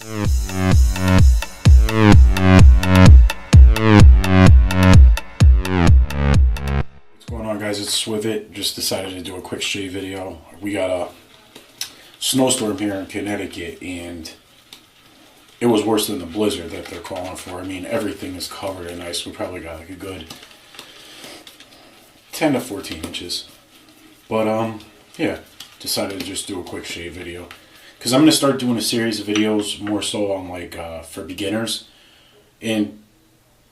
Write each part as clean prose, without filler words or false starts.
What's going on, guys? It's Swivit. Just decided to do a quick shave video. We got a snowstorm here in Connecticut, and it was worse than the blizzard that they're calling for. I mean, everything is covered in ice. We probably got like a good 10 to 14 inches. But, yeah, decided to just do a quick shave video. Because I'm going to start doing a series of videos more so on, like, for beginners. And,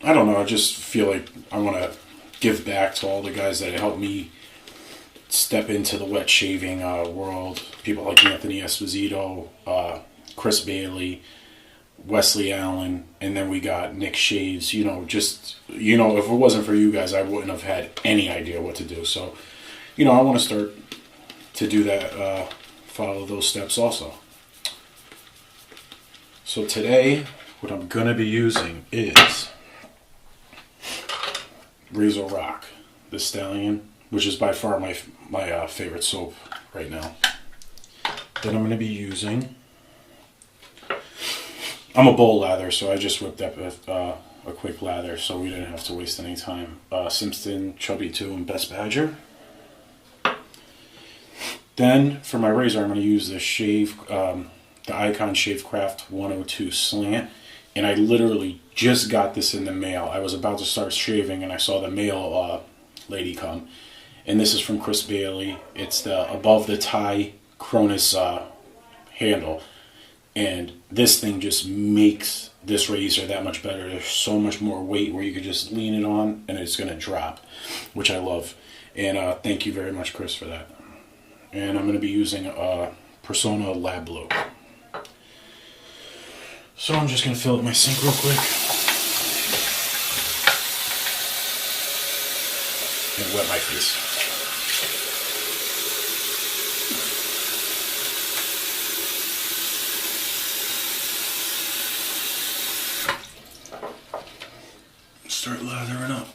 I don't know, I just feel like I want to give back to all the guys that helped me step into the wet shaving world. People like Anthony Esposito, Chris Bailey, Wesley Allen, and then we got Nick Shaves. You know, just, you know, if it wasn't for you guys, I wouldn't have had any idea what to do. So, you know, I want to start to do that, follow those steps also. So today, what I'm going to be using is Razorock, the Stallion, which is by far my favorite soap right now. Then I'm going to be using, I'm a bowl lather, so I just whipped up a quick lather so we didn't have to waste any time. Simpson, Chubby 2, and Best Badger. Then for my razor, I'm going to use the Ikon Shavecraft 102 Slant. And I literally just got this in the mail. I was about to start shaving and I saw the mail lady come. And this is from Chris Bailey. It's the above the tie Cronus handle. And this thing just makes this razor that much better. There's so much more weight where you could just lean it on and it's going to drop, which I love. And thank you very much, Chris, for that. And I'm going to be using Personna Lab Blue. So I'm just going to fill up my sink real quick. And wet my face. Start lathering up.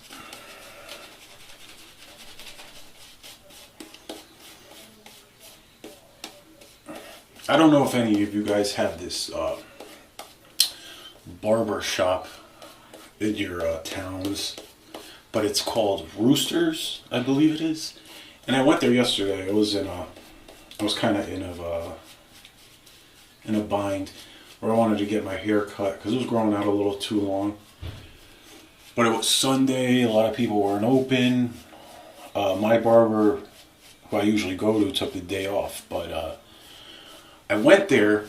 I don't know if any of you guys have this barber shop in your towns, but it's called Roosters, I believe it is. And I went there yesterday. I was kind of in a bind where I wanted to get my hair cut because it was growing out a little too long. But it was Sunday. A lot of people weren't open. My barber, who I usually go to, took the day off, but I went there,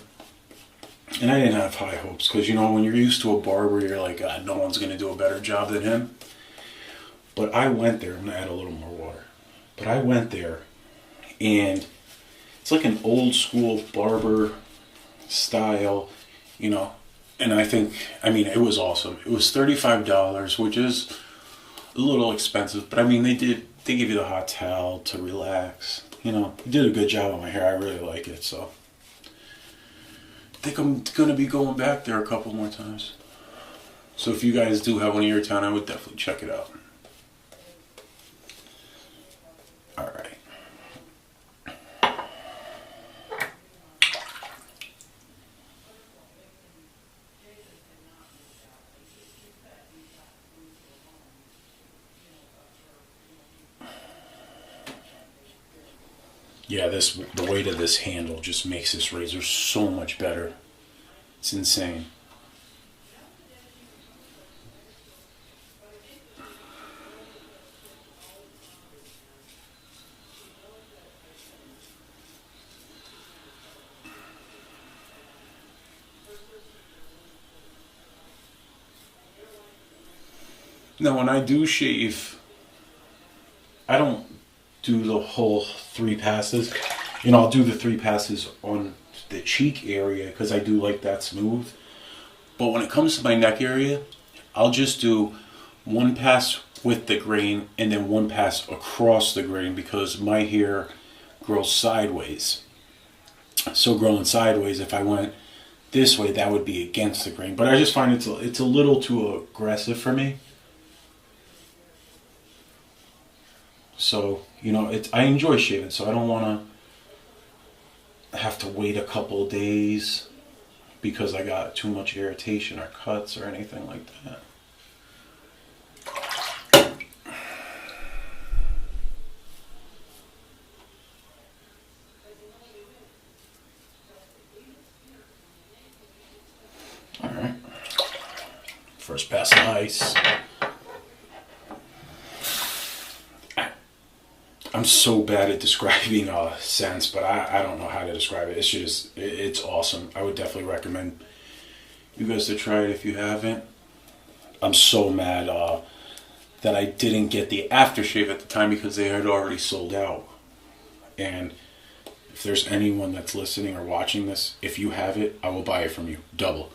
and I didn't have high hopes, because, you know, when you're used to a barber, you're like, God, no one's going to do a better job than him. But I went there, I'm going to add a little more water. But I went there, and it's like an old school barber style, you know, and I mean, it was awesome. It was $35, which is a little expensive, but I mean, they give you the hot towel to relax, you know. They did a good job on my hair. I really like it, so I think I'm going to be going back there a couple more times. So if you guys do have one in your town, I would definitely check it out. Alright. Yeah, the weight of this handle just makes this razor so much better. It's insane. Now, when I do shave, I don't do the whole 3 passes. You know, I'll do the 3 passes on the cheek area because I do like that smooth. But when it comes to my neck area, I'll just do 1 pass with the grain and then 1 pass across the grain because my hair grows sideways. So growing sideways, if I went this way, that would be against the grain. But I just find it's a little too aggressive for me. So, you know, I enjoy shaving, so I don't want to have to wait a couple of days because I got too much irritation or cuts or anything like that. Alright. First pass of ice. I'm so bad at describing scents, but I don't know how to describe it. It's awesome. I would definitely recommend you guys to try it if you haven't. I'm so mad that I didn't get the aftershave at the time because they had already sold out. And if there's anyone that's listening or watching this, if you have it, I will buy it from you. Double.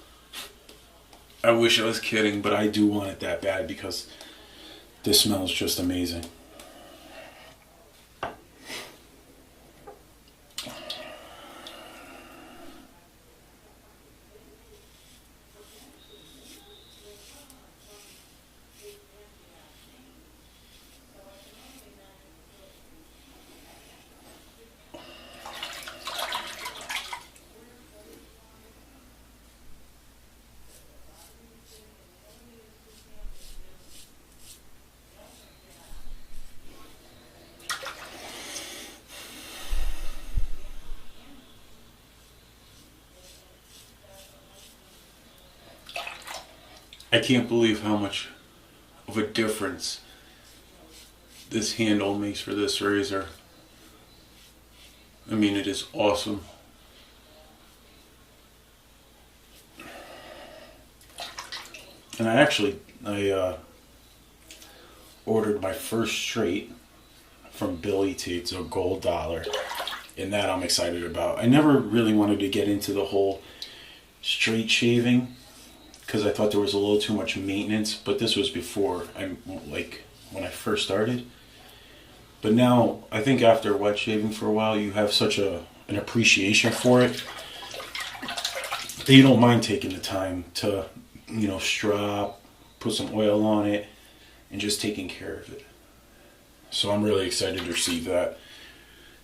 I wish I was kidding, but I do want it that bad because this smells just amazing. I can't believe how much of a difference this handle makes for this razor. I mean, it is awesome. And I ordered my first straight from Billy T. It's a gold dollar, and that I'm excited about. I never really wanted to get into the whole straight shaving because I thought there was a little too much maintenance, but this was before when I first started. But now I think after wet shaving for a while, you have such an appreciation for it that you don't mind taking the time to, strop, put some oil on it, and just taking care of it. So I'm really excited to receive that.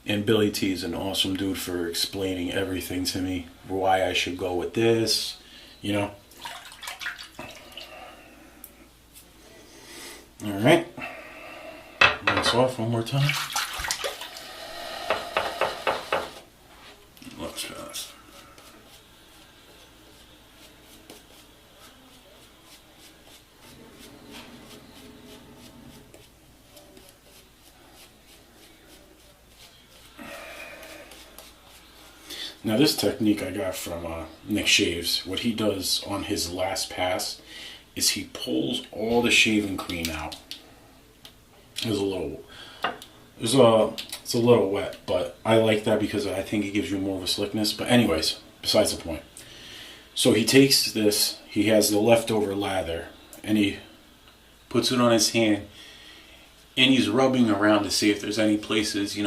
And Billy T is an awesome dude for explaining everything to me, why I should go with this, Alright, rinse off one more time. Looks fast. Now this technique I got from Nick Shaves. What he does on his last pass is he pulls all the shaving cream out. It's a little wet, but I like that because I think it gives you more of a slickness. But anyways, besides the point. So he takes this, he has the leftover lather, and he puts it on his hand, and he's rubbing around to see if there's any places,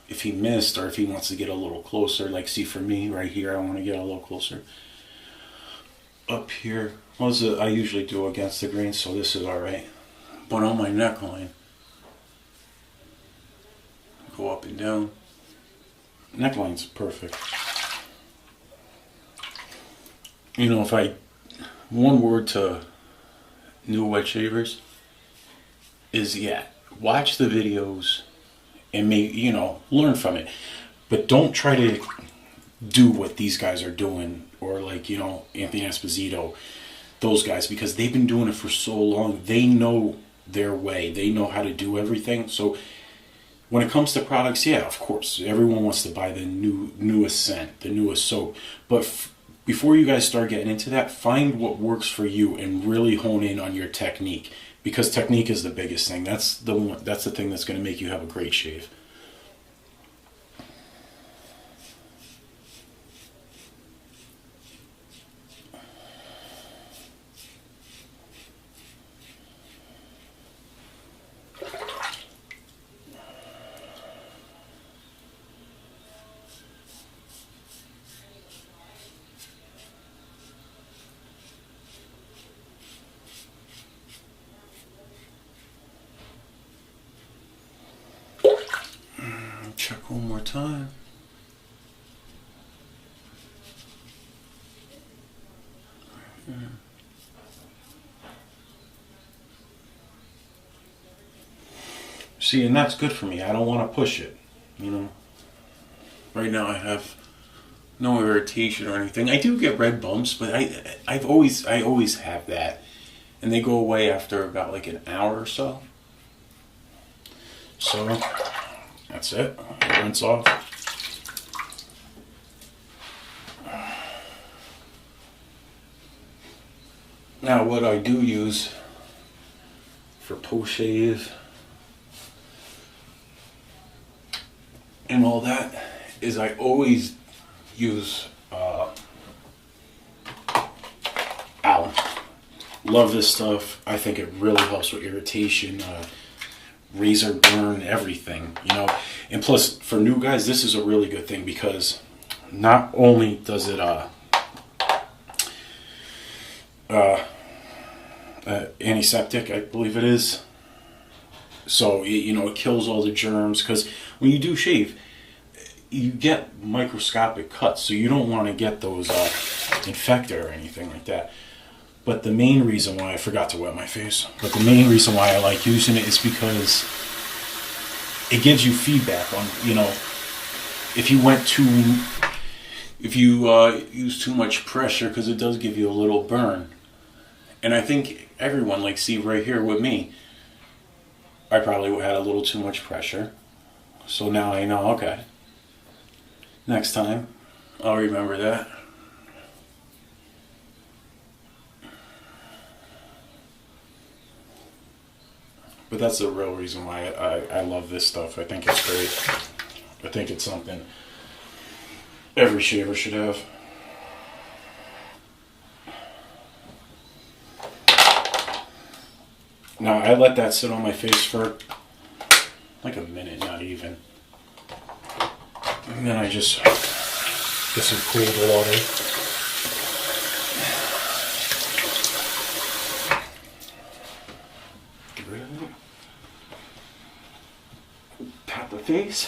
if he missed or if he wants to get a little closer. Like, see, for me right here, I want to get a little closer. Up here, I usually do against the grain, so this is alright. But on my neckline, go up and down. Neckline's perfect. One word to new wet shavers is, watch the videos and learn from it. But don't try to do what these guys are doing, or Anthony Esposito, those guys, because they've been doing it for so long. They know their way. They know how to do everything. So when it comes to products, of course, everyone wants to buy the newest scent, the newest soap. But before you guys start getting into that, find what works for you and really hone in on your technique, because technique is the biggest thing. That's the thing that's going to make you have a great shave. Check one more time. See, and that's good for me. I don't want to push it, you know. Right now I have no irritation or anything. I do get red bumps, but I always have that, and they go away after about like an hour or so. So that's it. Rinse off. Now, what I do use for post shave and all that is I always use Alum. Love this stuff. I think it really helps with irritation, razor burn, everything, you know. And plus, for new guys, this is a really good thing because not only does it antiseptic, I believe it is. So, you know, it kills all the germs, because when you do shave, you get microscopic cuts, so you don't want to get those infected or anything like that. But the main reason why, I forgot to wet my face, but the main reason why I like using it is because it gives you feedback on, you know, if you use too much pressure, because it does give you a little burn. And I think everyone, like, see right here with me, I probably had a little too much pressure. So now I know, okay, next time I'll remember that. But that's the real reason why I love this stuff. I think it's great. I think it's something every shaver should have. Now, I let that sit on my face for like a minute, not even. And then I just get some cool water. Get rid of it. Pat the face.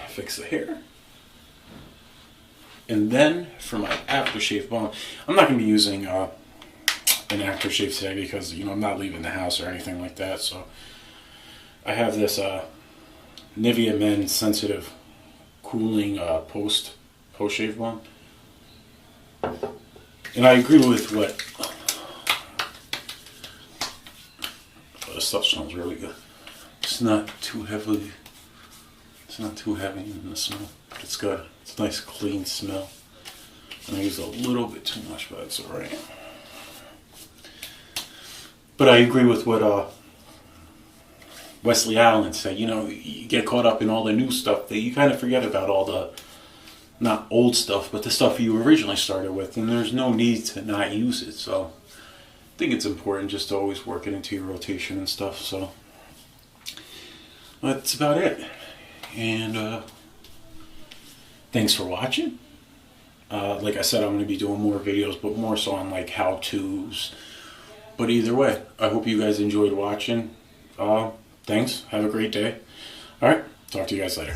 Fix the hair. And then for my aftershave balm, I'm not going to be using an aftershave today because, you know, I'm not leaving the house or anything like that. So I have this Nivea Men Sensitive Cooling post shave balm. And I agree with what this stuff smells really good. It's not too heavy. It's not too heavy in the smell. It's good. It's a nice clean smell. And I use a little bit too much, but it's alright. But I agree with what Wesley Allen said. You know, you get caught up in all the new stuff that you kind of forget about all the, not old stuff, but the stuff you originally started with. And there's no need to not use it. So I think it's important just to always work it into your rotation and stuff. So that's about it. And thanks for watching. Like I said, I'm going to be doing more videos, but more so on like how-tos. But either way, I hope you guys enjoyed watching. Thanks. Have a great day. Alright, talk to you guys later.